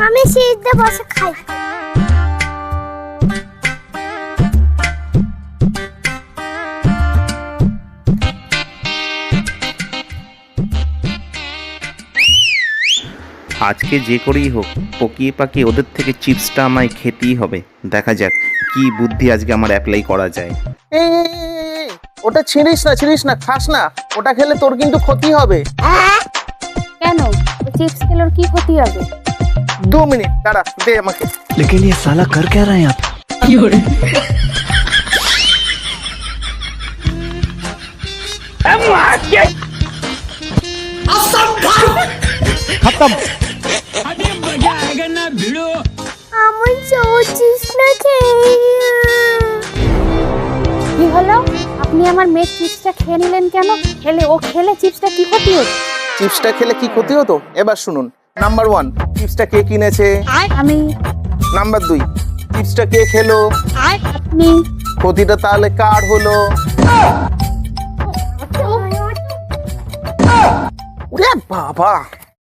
আমি সিঁড়িতে বসে খাই। আজকে যে করেই হোক পকিয়ে পাকিয়ে ওদের থেকে চিপসটা আমায় খেতেই হবে। দেখা যাক কি বুদ্ধি আজকে আমার অ্যাপ্লাই করা যায়। এই, ওটা ছিঁড়িস না, খাস না। ওটা খেলে তোর কিন্তু ক্ষতি হবে। কেন? চিপস খেলে ওর কি ক্ষতি হবে? 2 মিনিট দাঁড়া, দে আমাকে। लेकिन ये साला कर क्या रहे हैं आप? আমার চিপস না কি হলো? আপনি আমার মেয়ের চিপসটা খেয়ে নিলেন কেন? খেলে চিপসটা কি ক্ষতি হতো? চিপসটা খেলে কি ক্ষতি হতো এবার শুনুন। নাম্বার 1, চিপসটা কে কিনেছে? আমি। নাম্বার 2, চিপসটা কে খেলো? আপনি। ক্ষতিটা তাহলে কার হলো? ওরে বাবা।